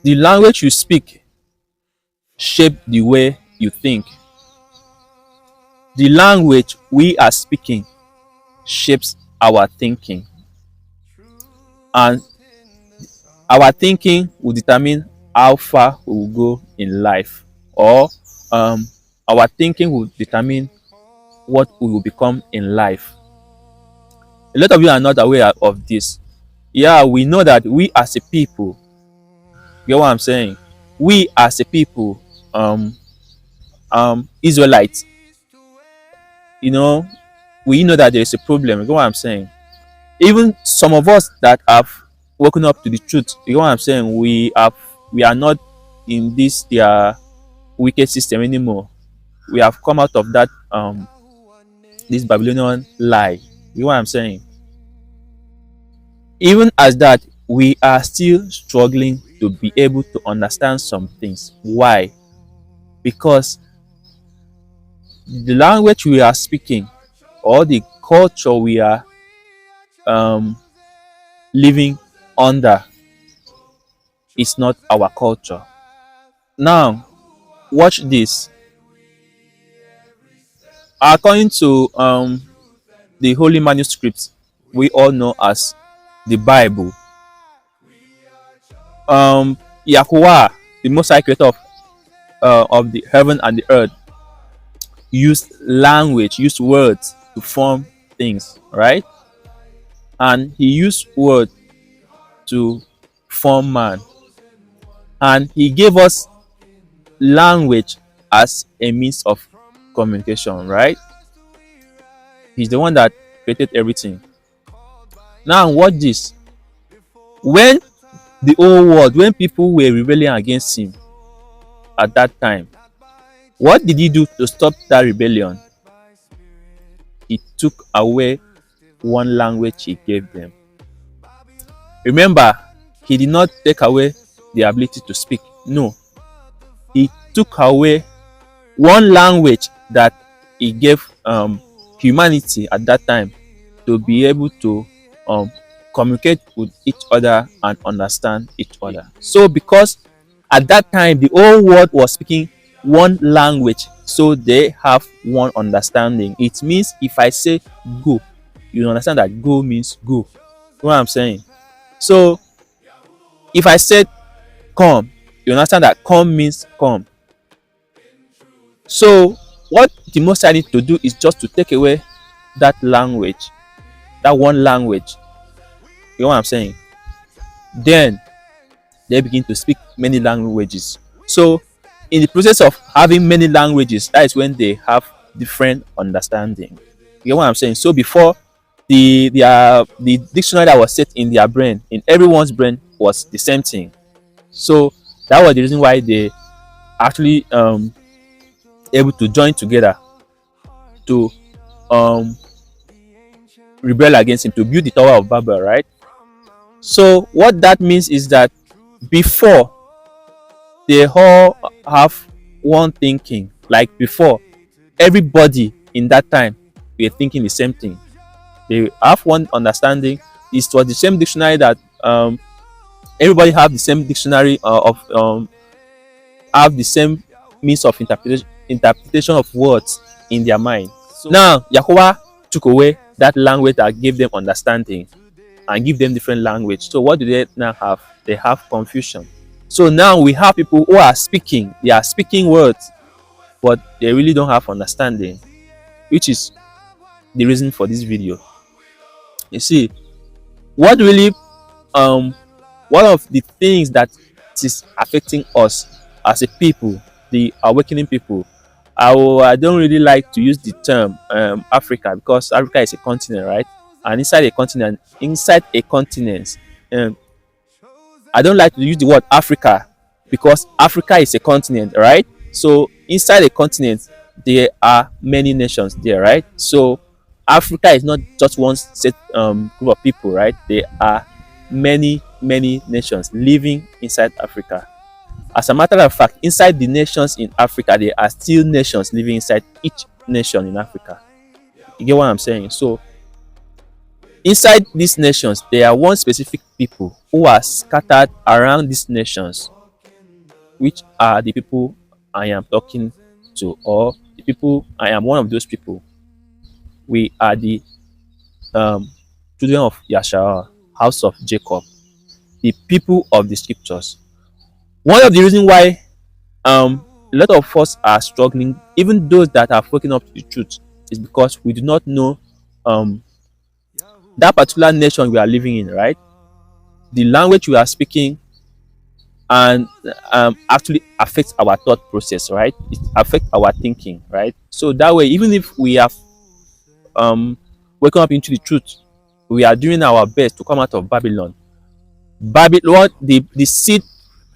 The language you speak shape the way you think. The language we are speaking shapes our thinking, and our thinking will determine how far we will go in life, or um, our thinking will determine what we will become in life. A lot of you are not aware of this. Yeah, we know that we as a people, you get what I'm saying? We as a people, Israelites, you know, we know that there is a problem. You get what I'm saying? Even some of us that have woken up to the truth, you know what I'm saying, we are not in this their wicked system anymore. We have come out of that this Babylonian lie. You know what I'm saying? Even as that, we are still struggling to be able to understand some things. Why? Because the language we are speaking, or the culture we are um, living under, is not our culture. Now, watch this. According to the holy manuscripts we all know as the Bible, Yahuah, the Most High Creator of the heaven and the earth, used language, used words to form things, right? And he used word to form man, and he gave us language as a means of communication, right? He's the one that created everything. Now watch this. When the whole world, when people were rebelling against him at that time, what did he do to stop that rebellion? He took away one language he gave them. Remember, he did not take away the ability to speak. No. He took away one language that he gave humanity at that time to be able to communicate with each other and understand each other. So because at that time the whole world was speaking one language, so they have one understanding. It means if I say go, you understand that go means go. You know what I'm saying? So if I said come, you understand that come means come. So what the most I need to do is just to take away that language, that one language. You know what I'm saying? Then they begin to speak many languages. So in the process of having many languages, that is when they have different understanding. You know what I'm saying? So before, the dictionary that was set in their brain, in everyone's brain, was the same thing. So that was the reason why they actually able to join together to um rebel against him, to build the Tower of Babel, right? So what that means is that before, they all have one thinking. Like before, everybody in that time were thinking the same thing. They have one understanding. It was the same dictionary that everybody have the same dictionary of have the same means of interpretation of words in their mind. So now Yahuah took away that language that gave them understanding and give them different language. So what do they now have? They have confusion. So now we have people who are speaking. They are speaking words, but they really don't have understanding, which is the reason for this video. You see, what really one of the things that is affecting us as a people, the awakening people. I don't really like to use the term Africa, because Africa is a continent, right? And inside a continent, I don't like to use the word Africa, because Africa is a continent, right? So inside a continent, there are many nations there, right? So Africa is not just one set group of people, right? There are many nations living inside Africa. As a matter of fact, inside the nations in Africa, there are still nations living inside each nation in Africa. You get what I'm saying? So inside these nations, there are one specific people who are scattered around these nations. which are the people I am talking to, or the people I am one of those people. We are the um, children of Yasharal, house of Jacob, the people of the scriptures. One of the reasons why a lot of us are struggling, even those that are waking up to the truth, is because we do not know um, that particular nation we are living in, right? The language we are speaking and actually affects our thought process, right? It affects our thinking, right? So that way, even if we have waken up into the truth, we are doing our best to come out of Babylon. Babylon, the seed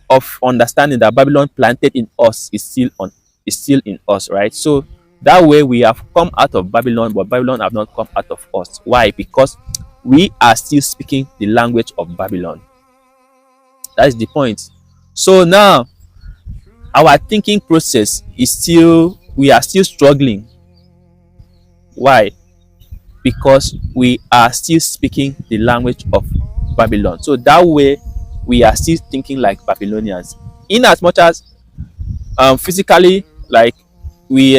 of understanding that Babylon planted in us is still in us, right? So that way we have come out of Babylon, but Babylon have not come out of us. Why? Because we are still speaking the language of Babylon. That is the point. So now our thinking process is still, we are still struggling. Why? Because we are still speaking the language of Babylon. So that way we are still thinking like Babylonians. In as much as physically, like we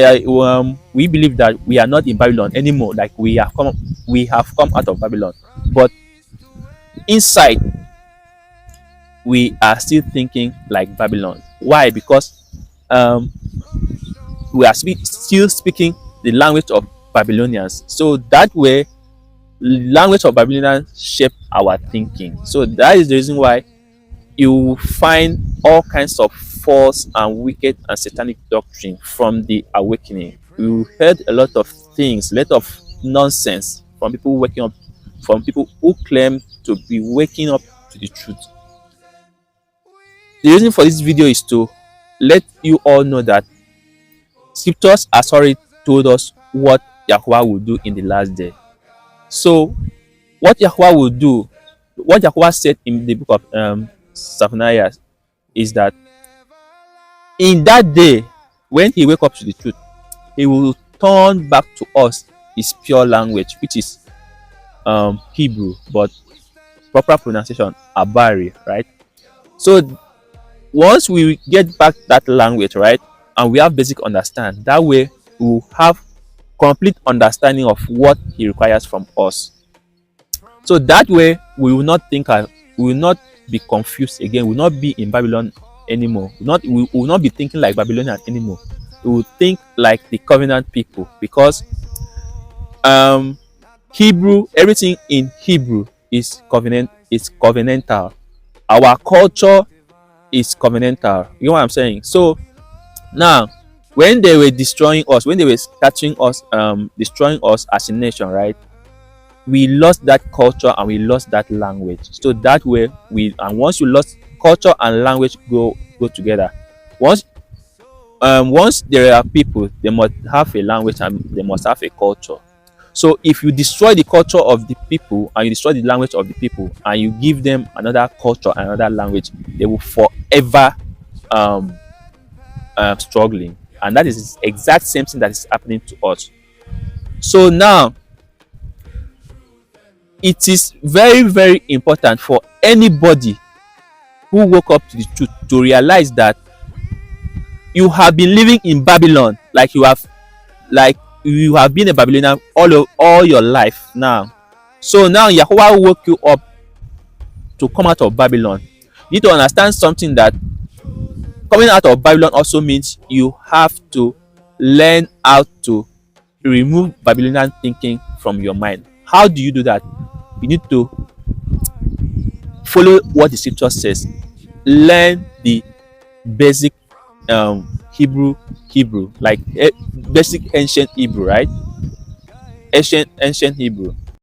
believe that we are not in Babylon anymore, like we have come out of Babylon, but inside we are still thinking like Babylon. Why? Because um we are still speaking the language of Babylonians. So that way language of Babylonians shape our thinking. So that is the reason why you find all kinds of false and wicked and satanic doctrine from the awakening. You heard a lot of things, a lot of nonsense from people waking up, from people who claim to be waking up to the truth. The reason for this video is to let you all know that scriptures has already told us what Yahuah will do in the last day. So what Yahuah will do, what Yahuah said in the book of Zephaniah is that in that day, when he wake up to the truth, he will turn back to us his pure language, which is Hebrew, but proper pronunciation Abari, right? So once we get back that language, right, and we have basic understand, that way we will have complete understanding of what he requires from us. So that way we will not think, we will not be confused again, we will not be in Babylon anymore. We will not be thinking like Babylonians anymore. We will think like the covenant people, because Hebrew, everything in Hebrew is covenantal. Our culture is covenantal. You know what I'm saying? So now when they were destroying us, when they were scattering us, destroying us as a nation, right? We lost that culture and we lost that language. So that way and once you lost culture and language go together. Once there are people, they must have a language and they must have a culture. So if you destroy the culture of the people and you destroy the language of the people and you give them another culture, another language, they will forever struggling. And that is the exact same thing that is happening to us. So now it is very, very important for anybody who woke up to the truth to realize that you have been living in Babylon, like you have been a Babylonian all your life now. So now Yahuah woke you up to come out of Babylon. You need to understand something, that coming out of Babylon also means you have to learn how to remove Babylonian thinking from your mind. How do you do that? You need to follow what the scripture says. Learn the basic Hebrew, like basic ancient Hebrew, right? Ancient Hebrew.